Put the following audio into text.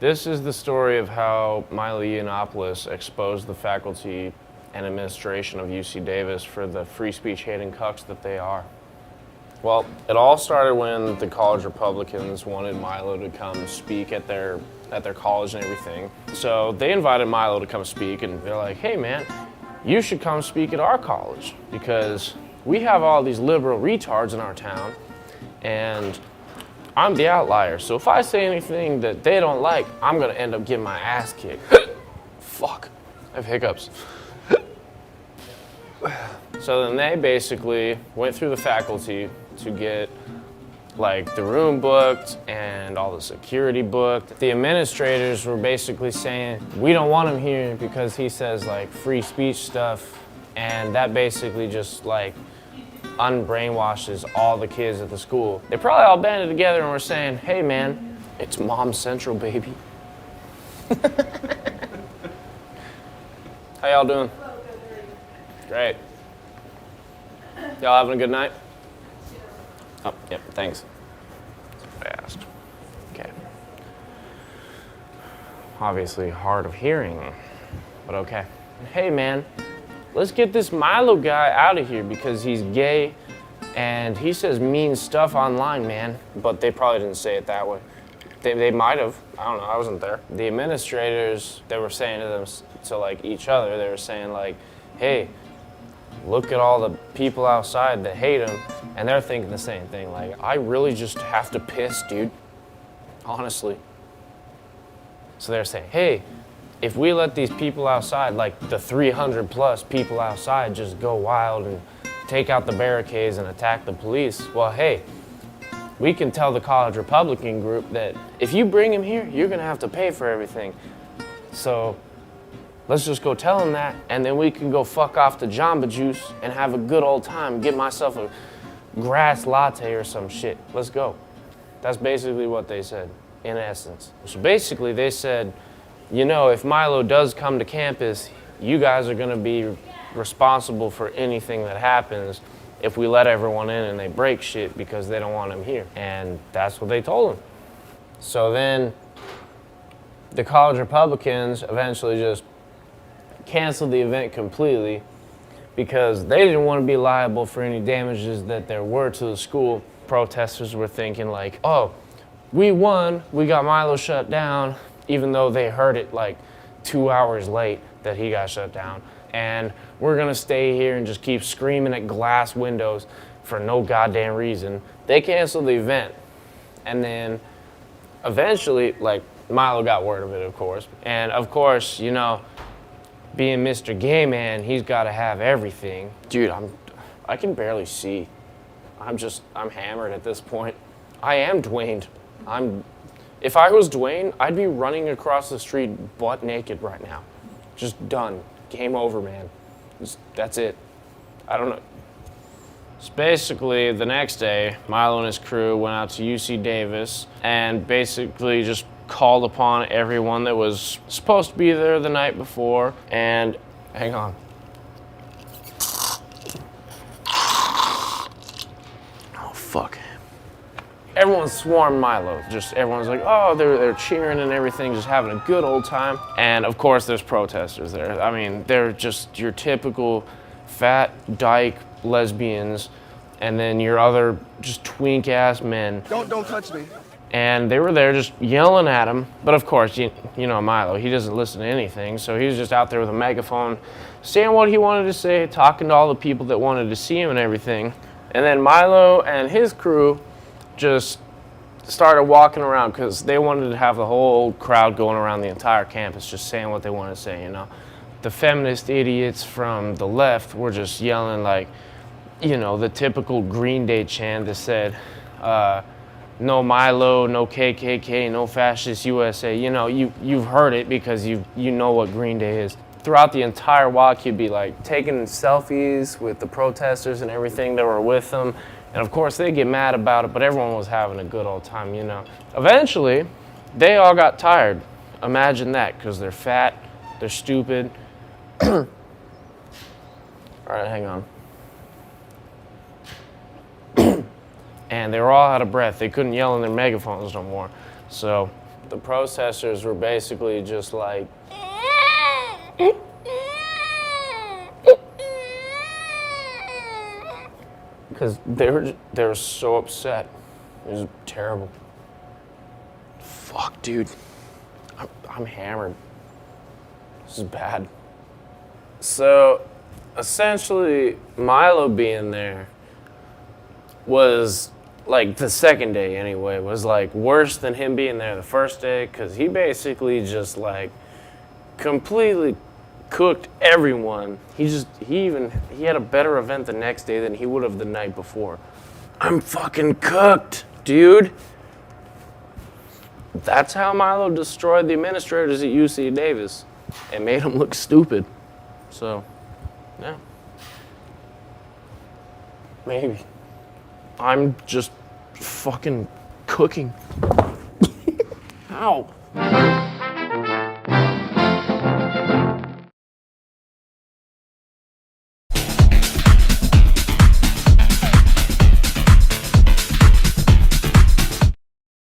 This is the story of how Mɪʟᴏ Yɪʟᴘᴜᴜᴜᴜᴜ exposed the faculty and administration of UC Davis for the free speech hating cucks that they are. Well, it all started when the college Republicans wanted Milo to come speak at their college and everything. So they invited Milo to come speak, and they're like, hey man, you should come speak at our college because we have all these liberal retards in our town, and I'm the outlier. So if I say anything that they don't like, I'm gonna end up getting my ass kicked. Fuck, I have hiccups. So then they basically went through the faculty to get like the room booked and all the security booked. The administrators were basically saying, we don't want him here because he says like free speech stuff, and that basically just like unbrainwashes all the kids at the school. They probably all banded together and were saying, hey man, it's Mom Central, baby. How y'all doing? Great. Y'all having a good night? Oh, yep, thanks. That's what I asked. Okay. Obviously hard of hearing, but okay. Hey man, let's get this Milo guy out of here because he's gay and he says mean stuff online, man. But they probably didn't say it that way. They might have. I don't know. I wasn't there. The administrators, they were saying to them, to like each other, they were saying like, hey, look at all the people outside that hate him. And they're thinking the same thing. Like, I really just have to piss, dude. Honestly. So they're saying, hey, if we let these people outside, like the 300 plus people outside, just go wild and take out the barricades and attack the police, well, hey, we can tell the college Republican group that if you bring him here, you're gonna have to pay for everything. So let's just go tell them that, and then we can go fuck off to Jamba Juice and have a good old time, get myself a grass latte or some shit. Let's go. That's basically what they said, in essence. So basically they said, you know, if Milo does come to campus, you guys are gonna be responsible for anything that happens if we let everyone in and they break shit because they don't want him here. And that's what they told him. So then the college Republicans eventually just canceled the event completely because they didn't want to be liable for any damages that there were to the school. Protesters were thinking like, oh, we won, we got Milo shut down, even though they heard it like 2 hours late that he got shut down. And we're gonna stay here and just keep screaming at glass windows for no goddamn reason. They canceled the event. And then eventually, like, Milo got word of it, of course. And of course, you know, being Mr. Gay Man, he's gotta have everything. Dude, I can barely see. I'm hammered at this point. I am Dwayne. If I was Dwayne, I'd be running across the street butt naked right now. Just done. Game over, man. That's it. I don't know. So basically, the next day, Milo and his crew went out to UC Davis and basically just called upon everyone that was supposed to be there the night before. And hang on. Oh, fuck. Everyone swarmed Milo. Just everyone's like, oh, they're cheering and everything, just having a good old time. And of course, there's protesters there. I mean, they're just your typical fat dyke lesbians, and then your other just twink ass men. Don't touch me. And they were there just yelling at him. But of course, you know Milo, he doesn't listen to anything. So he was just out there with a megaphone, saying what he wanted to say, talking to all the people that wanted to see him and everything. And then Milo and his crew just started walking around because they wanted to have the whole crowd going around the entire campus just saying what they wanted to say, you know. The feminist idiots from the left were just yelling like, you know, the typical Green Day chant that said, no Milo, no KKK, no fascist USA. You know, you've heard it because you know what Green Day is. Throughout the entire walk, you'd be like taking selfies with the protesters and everything that were with them. And of course, they get mad about it, but everyone was having a good old time, you know. Eventually, they all got tired. Imagine that, because they're fat, they're stupid. All right, hang on. And they were all out of breath. They couldn't yell in their megaphones no more. So the processors were basically just like, because they were so upset. It was terrible. Fuck, dude. I'm hammered. This is bad. So, essentially, Milo being there was, like, the second day anyway, was, like, worse than him being there the first day, because he basically just, like, completely cooked everyone. He had a better event the next day than he would have the night before. I'm fucking cooked, dude. That's how Milo destroyed the administrators at UC Davis and made them look stupid. So, yeah. Maybe. I'm just fucking cooking. Ow.